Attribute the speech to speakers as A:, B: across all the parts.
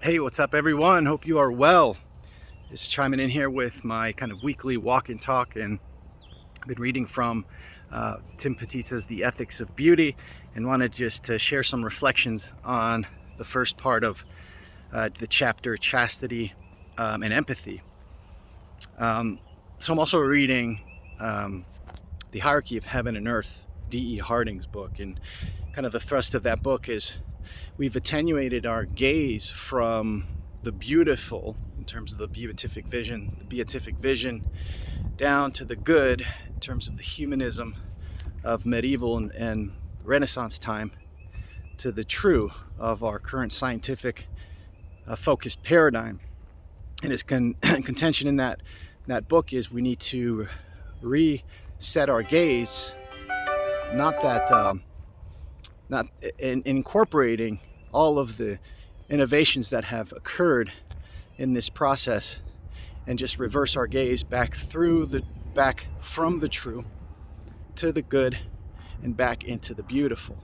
A: Hey, what's up everyone? Hope you are well. Just chiming in here with my kind of weekly walk and talk, and I've been reading from Tim Petitza's The Ethics of Beauty, and wanted just to share some reflections on the first part of the chapter, Chastity and Empathy. So I'm also reading The Hierarchy of Heaven and Earth, D.E. Harding's book, and kind of the thrust of that book is we've attenuated our gaze from the beautiful in terms of the beatific vision, down to the good in terms of the humanism of medieval and Renaissance time, to the true of our current scientific focused paradigm. And his contention in that book is we need to reset our gaze, not in incorporating all of the innovations that have occurred in this process, and just reverse our gaze back from the true to the good and back into the beautiful.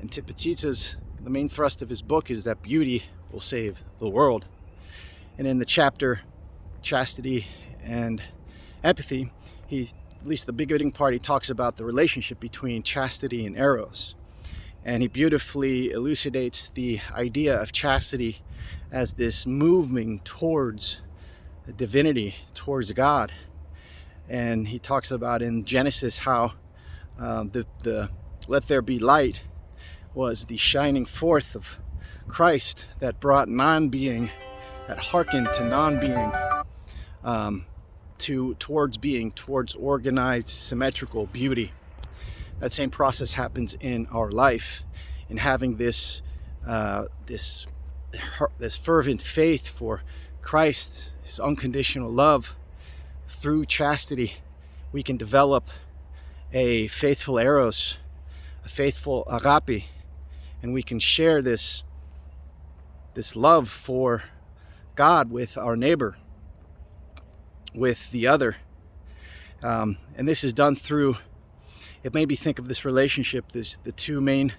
A: And Tim Petitza's, the main thrust of his book is that beauty will save the world. And in the chapter Chastity and Empathy, at least the beginning part, he talks about the relationship between chastity and eros. And he beautifully elucidates the idea of chastity as this moving towards divinity, towards God. And he talks about in Genesis how the let there be light was the shining forth of Christ that brought non-being, that hearkened to non-being, towards organized, symmetrical beauty. That same process happens in our life, in having this fervent faith for Christ, his unconditional love. Through chastity, we can develop a faithful eros, a faithful agape, and we can share this love for God with our neighbor, with the other. And this is done through, it made me think of this relationship, the two main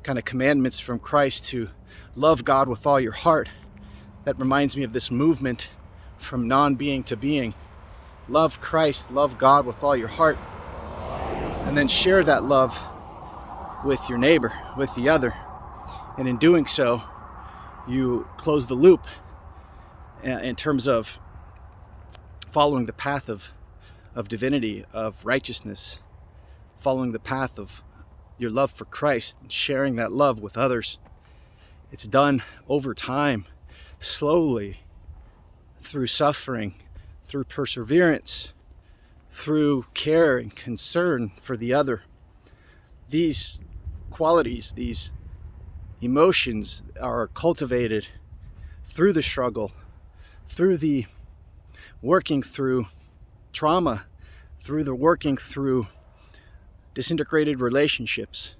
A: kind of commandments from Christ, to love God with all your heart. That reminds me of this movement from non-being to being. Love Christ, love God with all your heart, and then share that love with your neighbor, with the other. And in doing so, you close the loop in terms of following the path of divinity, of righteousness, following the path of your love for Christ and sharing that love with others. It's done over time, slowly, through suffering, through perseverance, through care and concern for the other. These qualities, these emotions are cultivated through the struggle, through the working through trauma, through the working through disintegrated relationships.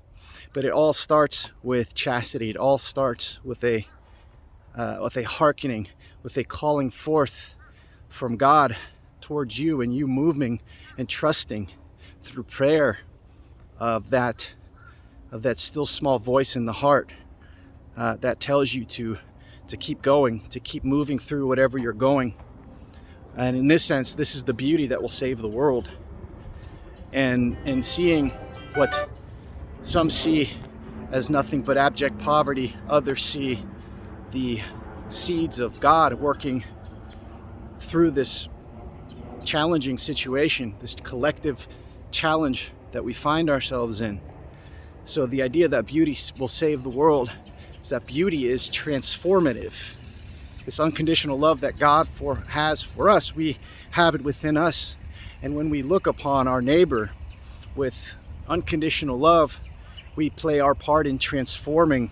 A: But it all starts with chastity. It all starts with a hearkening, with a calling forth from God towards you, and you moving and trusting through prayer of that still small voice in the heart that tells you to keep going, to keep moving through whatever you're going. And in this sense, this is the beauty that will save the world. And seeing what some see as nothing but abject poverty, others see the seeds of God working through this challenging situation, this collective challenge that we find ourselves in. So the idea that beauty will save the world is that beauty is transformative. This unconditional love that God has for us, we have it within us. And when we look upon our neighbor with unconditional love, we play our part in transforming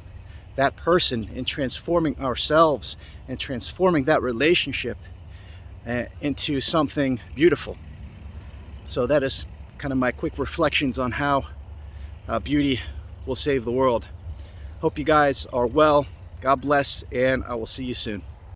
A: that person, in transforming ourselves, and transforming that relationship into something beautiful. So that is kind of my quick reflections on how beauty will save the world. Hope you guys are well. God bless, and I will see you soon.